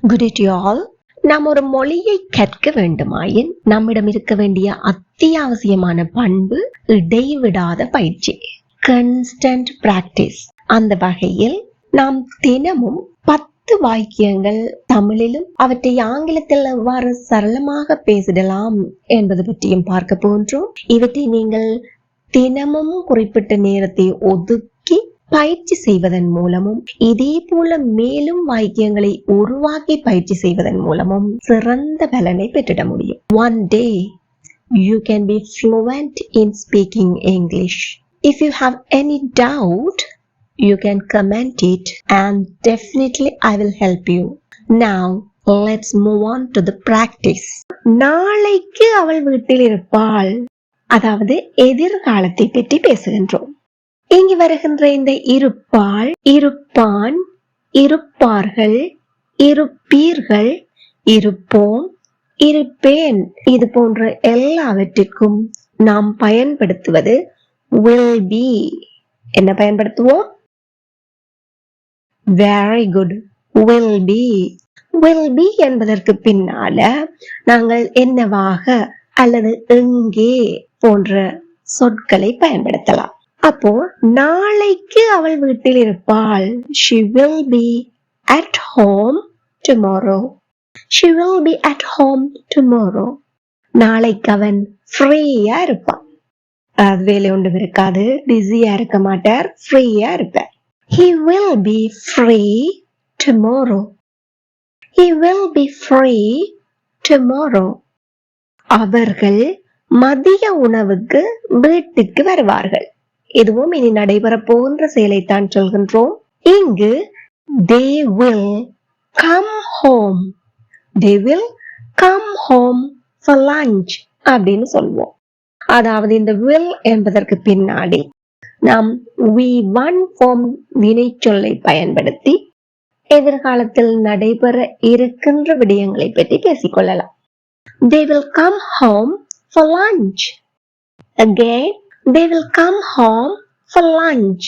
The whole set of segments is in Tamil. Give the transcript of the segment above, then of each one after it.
Good day to you all. நாம் ஒரு மொழியை கற்க வேண்டுமாயின் நம்மிடம் இருக்க வேண்டிய அத்தியாவசியமான பண்பு இடைவிடாத பயிற்சி, கன்ஸ்டன்ட் பிராக்டிஸ். அந்த வகையில் நாம் தினமும் 10 வாக்கியங்கள் தமிழிலும் அவற்றை ஆங்கிலத்தில் எவ்வாறு சரளமாக பேசிடலாம் என்பது பற்றியும் பார்க்க போன்றோம். இவற்றை நீங்கள் தினமும் குறிப்பிட்ட நேரத்தை ஒதுக்கி பயிற்சி செய்வதன் மூலமும் இதே போல மேலும் வாக்கியங்களை உருவாக்கி பயிற்சி செய்வதன் மூலமும் சிறந்த பலனை பெற்றிட முடியும். One day you can be fluent in speaking English. If you have any doubt, you can comment it and definitely I will help you. Now let's move on to the practice. நாளைக்கு அவள் வீட்டில் இருப்பாள், அதாவது எதிர்காலத்தை பற்றி பேசுகின்றோம். இங்கு வருகின்ற இந்த இருப்பாள், இருப்பான், இருப்பார்கள், இருப்பீர்கள், இருப்போம், இருப்பேன், இது போன்ற எல்லாவற்றிற்கும் நாம் பயன்படுத்துவது will be. என்ன பயன்படுத்துவோம்? Very good. Will be. Will be என்பதற்கு பின்னால நாங்கள் என்னவாக அல்லது எங்கே போன்ற சொற்களை பயன்படுத்தலாம். அப்போ நாளைக்கு அவள் வீட்டில் இருப்பாள். She will be at home tomorrow. She will be at home tomorrow. நாளைக்கு அவன் ஃப்ரீயா இருப்பான். வேலை ஒன்றும் இருக்காது, பிஸியா இருக்க மாட்டார், ஃப்ரீயா இருப்பார். He will be free tomorrow. He will be free tomorrow. அவர்கள் மதிய உணவுக்கு வீட்டுக்கு வருவார்கள். இதுவும் இனி நடைபெற போகின்ற செயலைத்தான் சொல்கின்றோம். இங்கு they will come home. They will come home for lunch அப்படின்னு சொல்வோம். அதாவது இந்த will என்பதற்கு பின்னாடி நாம் we1 form வினை சொல்லை பயன்படுத்தி எதிர்காலத்தில் நடைபெற இருக்கின்ற விடயங்களை பற்றி பேசிக்கொள்ளலாம். They will come home for lunch. Again, they will come home for lunch.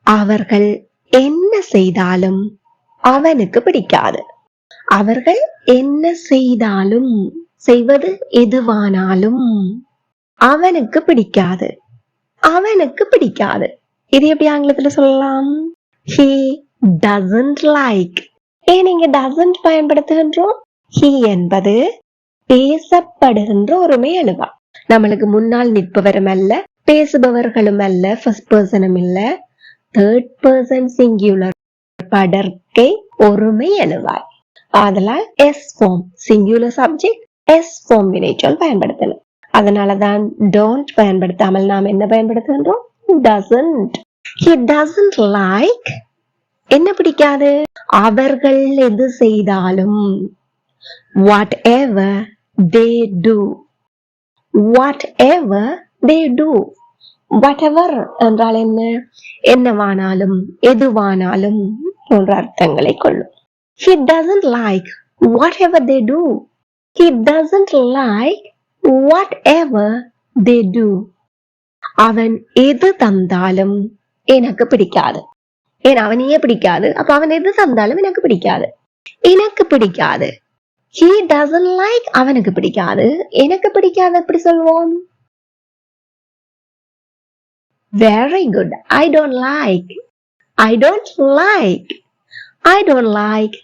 அவர்கள் என்ன செய்தாலும் அவனுக்கு பிடிக்காது. அவர்கள் என்ன செய்தாலும், செய்வது எதுவானாலும் அவனுக்கு பிடிக்காது. அவனுக்கு பிடிக்காது. இது எப்படி ஆங்கிலத்துல சொல்லலாம்? He doesn't like. ஏன் இங்க doesn't பயன்படுத்துகின்றோம்? He என்பது பேசப்படுகின்ற ஒருமை அணுவா. நம்மளுக்கு முன்னால் நிற்பவரும் அல்ல, பேசுபவர்களும் அல்ல, ஃபர்ஸ்ட் பர்சனும் இல்ல, தேர்ட் பர்சன் சிங்குலர் படர்க்கை ஒருமை அணுவாய். அதனால் S form singular subject, S form வினைச்சொல் பயன்படுத்தணும். அதனாலதான் டோன்ட் பயன்படுத்தாமல் நாம் என்ன பயன்படுத்துகின்றோம்? doesn't. He doesn't like. என்ன பிடிக்காது? அவர்கள் எது செய்தாலும், whatever they do. Whatever they do. Whatever என்றால் என்ன? என்னவானாலும், எதுவானாலும் போன்ற அர்த்தங்களை கொள்ளும். He doesn't like whatever they do. He doesn't like whatever they do. அவன் எது தந்தாலும் எனக்கு பிடிக்காது. ஏன் அவனையே பிடிக்காது, அப்ப அவன் எது தந்தாலும் எனக்கு பிடிக்காது. எனக்கு பிடிக்காது. He doesn't like, அவனுக்கு பிடிக்காது. எனக்கு பிடிக்காது எப்படி சொல்வோம்? Very good. I don't like. I don't like. I don't like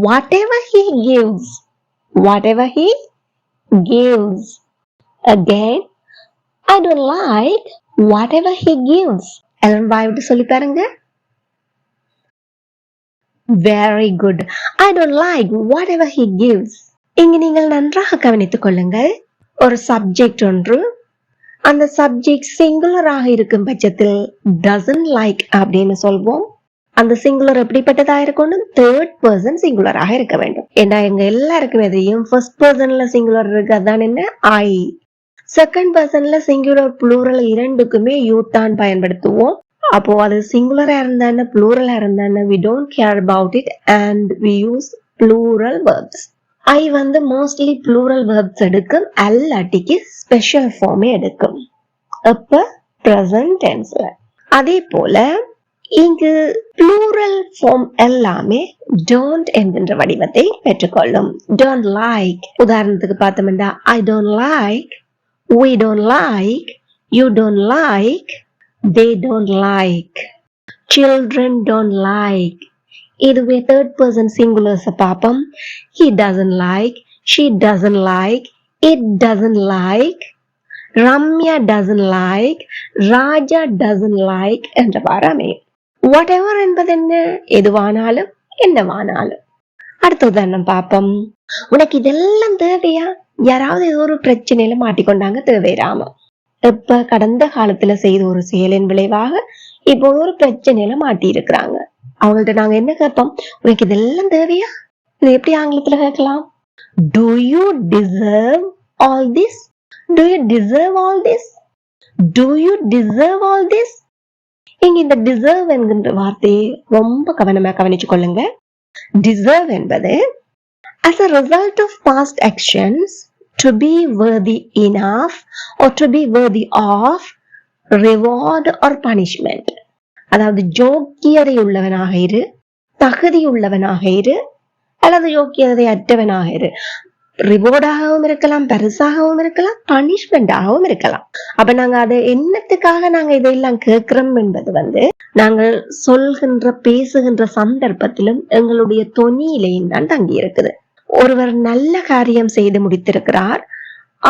whatever he gives. Whatever he gives. Again, I don't like whatever he gives. எல்லாரும் வாய் விட்டு சொல்லி பாருங்க. Very good. I don't like whatever he gives. இங்கு நீங்கள் நன்றாக கவனித்துக் கொள்ளுங்கள். ஒரு சப்ஜெக்ட் ஒன்று, அந்த சப்ஜெக்ட் சிங்குலராக இருக்கும் பட்சத்தில் doesn't like அப்படின்னு சொல்வோம். அந்த சிங்குலர் எப்படிப்பட்டதா இருக்கணும்? தேர்ட் பர்சன் சிங்குலராக இருக்க வேண்டும். ஏன்னா எங்க எல்லாருக்கும் எதையும் ஃபர்ஸ்ட் பர்சன்ல சிங்குலர் இருக்கு, அதான் என்ன? I. செகண்ட் பர்சன்ல சிங்குலர் ப்ளூரல் இரண்டுக்குமே யூ தான் பயன்படுத்துவோம். அப்போ அது சிங்குலரா இருந்தானே ப்ளூரலா இருந்தானே we don't care about it and we use plural verbs. I வந்து மோஸ்ட்லி plural verbs எடுக்கும், அல்லாட்டிக்கு ஸ்பெஷல் ஃபார்மே எடுக்கும். அப்ப present tenseல. அதே போல இங்கு plural form எல்லாமே don't என்கின்ற வடிவத்தை பெற்றுக்கொள்ளும். Don't like, உதாரணத்துக்கு பார்த்தோம்னா I don't like, we don't like, you don't like, they don't like, children don't like. இதுவே third person singulars பார்ப்போம். He doesn't like, she doesn't like, it doesn't like, Ramya doesn't like, Raja doesn't like என்றவாறு அமையும். Whatever என்பது என்ன? எதுவானாலும் என்னவானாலும். அடுத்த உதாரணம் பார்ப்போம். உனக்கு இதெல்லாம் தேவையா? யாராவது ஏதோ ஒரு பிரச்சனையில மாட்டிக்கொண்டாங்க, தேவைராம. இப்ப கடந்த காலத்துல செய்த ஒரு செயலின் விளைவாக இப்போ ஒரு பிரச்சனையில மாட்டி இருக்கிறாங்க. அவங்கள்ட்ட நாங்க என்ன கேட்போம்? உனக்கு இதெல்லாம் தேவையா? இது எப்படி ஆங்கிலத்துல கேட்கலாம்? Do you deserve all this? Do you deserve all this? Do you deserve all this? இங்க இந்த deserve என்கின்ற வார்த்தையை ரொம்ப கவனமா கவனிச்சு கொள்ளுங்க. Deserve என்பது as a result of past actions to be worthy enough or to be worthy of reward or punishment. அதாவது யோக்கியதை உள்ளவனாக இரு, தகுதி உள்ளவனாக இரு, அல்லது யோக்கியதை அற்றவனாக இரு. ரிவார்டாகவும் இருக்கலாம், பரிசாகவும் இருக்கலாம், பனிஷ்மெண்டாகவும் இருக்கலாம். அப்ப நாங்க அதை என்னத்துக்காக நாங்க இதையெல்லாம் கேட்கிறோம் என்பது நாங்கள் சொல்கின்ற பேசுகின்ற சந்தர்ப்பத்திலும் எங்களுடைய தொனியிலையும் தான் தங்கி இருக்குது. ஒருவர் நல்ல காரியம் செய்து முடித்திருக்கிறார்,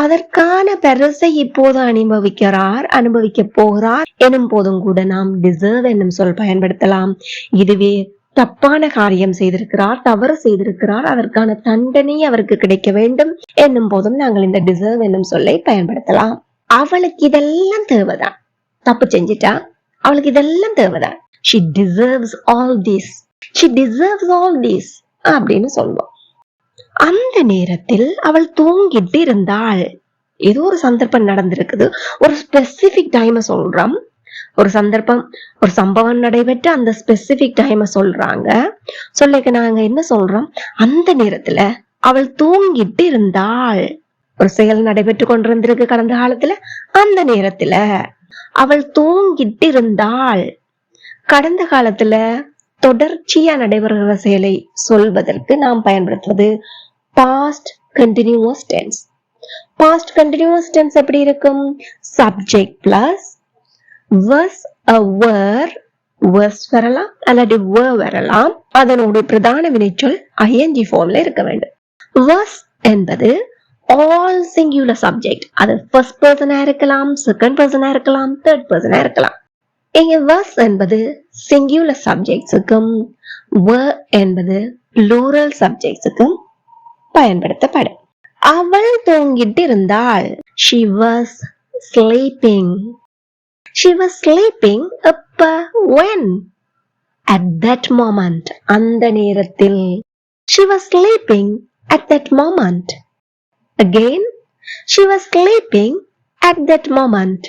அதற்கான பரிசை இப்போது அனுபவிக்க போகிறார் எனும் போதும் கூட நாம் டிசர்வ் என்னும் சொல் பயன்படுத்தலாம். இதுவே தப்பான காரியம் செய்திருக்கிறார், தவறு செய்திருக்கிறார், அதற்கான தண்டனை அவருக்கு கிடைக்க வேண்டும் என்னும் போதும் நாங்கள் இந்த டிசர்வ் என்னும் சொல்லை பயன்படுத்தலாம். அவளுக்கு இதெல்லாம் தேவைதான், தப்பு செஞ்சிட்டா அவளுக்கு இதெல்லாம் தேவைதான். She deserves all this, she deserves all this அப்படின்னு சொல்லுவோம். அந்த நேரத்தில் அவள் தூங்கிட்டு இருந்தாள். ஏதோ ஒரு சந்தர்ப்பம் நடந்திருக்குது, ஒரு ஸ்பெசிபிக் டைம் சொல்றோம். ஒரு சந்தர்ப்பம், ஒரு சம்பவம் நடைபெற்று அந்த ஸ்பெசிபிக் டைம் சொல்றாங்க. சொல்லிக்க நாங்க என்ன சொல்றோம்? அந்த நேரத்துல அவள் தூங்கிட்டு இருந்தாள். ஒரு செயல் நடைபெற்று கொண்டிருந்திருக்கு கடந்த காலத்துல, அந்த நேரத்துல அவள் தூங்கிட்டு இருந்தாள். கடந்த காலத்துல தொடர்ச்சியா நடைபெறுகிற செயலை சொல்வதற்கு நாம் பயன்படுத்துவது past continuous tense. past continuous tense எப்படி இருக்கும்? subject plus was a were, was வரலாம் அல்லது were வரலாம். அதனுடைய பிரதான வினைச்சொல் ing ஃபார்ம்ல இருக்க வேண்டும். was என்பது all singular subject. அது first person இருக்கலாம், second person இருக்கலாம், third person இருக்கலாம். இங்க was என்பது singular subjectsக்கும், were என்பது plural subjectsக்கும் பயன்படுத்தப்படும். அவள் தூங்கிட்டு இருந்தாள். She was sleeping. She was sleeping அப்ப when? At that moment. அந்த நேரத்தில். She was sleeping at that moment. Again, she was sleeping at that moment.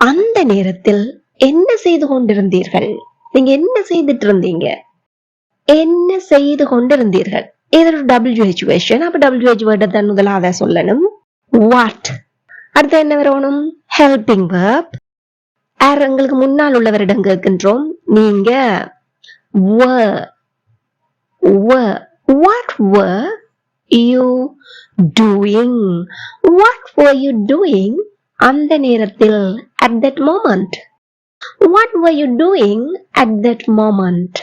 அந்த நேரத்தில் என்ன செய்து கொண்டிருந்தீர்கள்? நீங்க என்ன செய்துட்டு இருந்தீங்க? என்ன செய்து கொண்டிருந்தீர்கள்? இது ஒரு WH question. அப்ப WH word தான் முதலாக சொல்லணும். What? அடுத்து என்ன வரணும்? Helping verb. எங்களுக்கு முன்னால் உள்ளவரிடம் கேட்கின்றோம். நீங்க were. What were you doing? What were you doing? அந்த நேரத்தில், at that moment. What were you doing at that moment?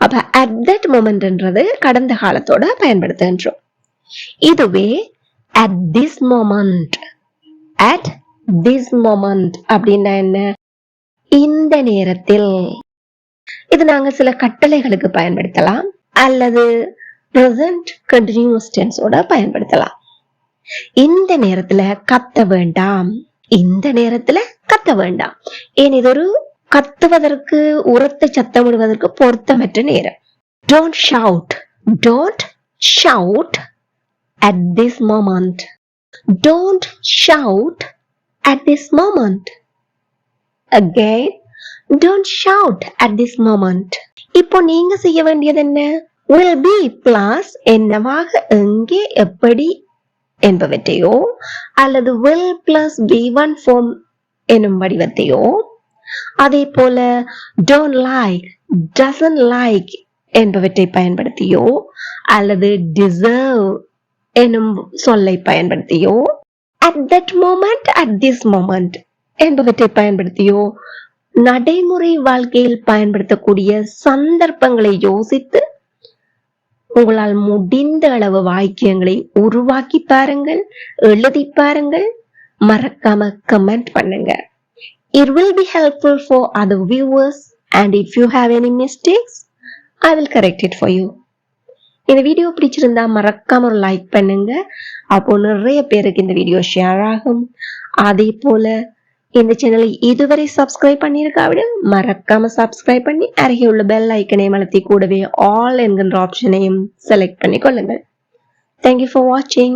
அப்ப at that moment என்றது கடந்த காலத்தோட பயன்படுத்துகின்றோம். இதுவே at this moment. At this moment அப்படின்னா என்ன? இந்த நேரத்தில். இது நாங்க சில கட்டளைகளுக்கு பயன்படுத்தலாம் அல்லது present continuous tense ஓட பயன்படுத்தலாம். இந்த நேரத்துல கத்த வேண்டாம், இந்த நேரத்துல கத்த வேண்டாம். ஏன் இது ஒரு கத்துவதற்கு, உரத்த சத்தமிடுவதற்கு பொருத்தமற்ற நேரம். Don't shout. Don't shout at this moment. Don't shout at this moment. Again, don't shout at this moment. இப்போ நீங்க செய்ய வேண்டியது என்ன? Will be plus என்னவாக, எங்கே, எப்படி என்பவற்றையோ அல்லது will plus be1 form எனும் வடிவத்தையோ அதே போல don't like, doesn't like என்பவற்றை பயன்படுத்தியோ அல்லது deserve எனும் சொல்லை பயன்படுத்தியோ at that moment, at this moment என்பவற்றை பயன்படுத்தியோ நடைமுறை வாழ்க்கையில் பயன்படுத்தக்கூடிய சந்தர்ப்பங்களை யோசித்து உங்களால் முடிந்த அளவு வாக்கியங்களை உருவாக்கி பாருங்கள், எழுதி பாருங்கள், மறக்காம கமெண்ட் பண்ணுங்க. It will be helpful for other viewers and if you have any mistakes, I will correct it for you. இந்த வீடியோ பிடிச்சிருந்தா மறக்காம ஒரு லைக் பண்ணுங்க. அப்போ நிறைய பேருக்கு இந்த வீடியோ ஷேர் ஆகும். அதே போல இந்த சேனலை இதுவரை சப்ஸ்கிரைப் பண்ணியிருக்காவிட மறக்காம சப்ஸ்கிரைப் பண்ணி அருகே உள்ள பெல் ஐக்கனையும் அழுத்தி கூடவே ஆல் என்கின்ற ஆப்ஷனையும் செலக்ட் பண்ணி கொள்ளுங்கள். Thank you for watching.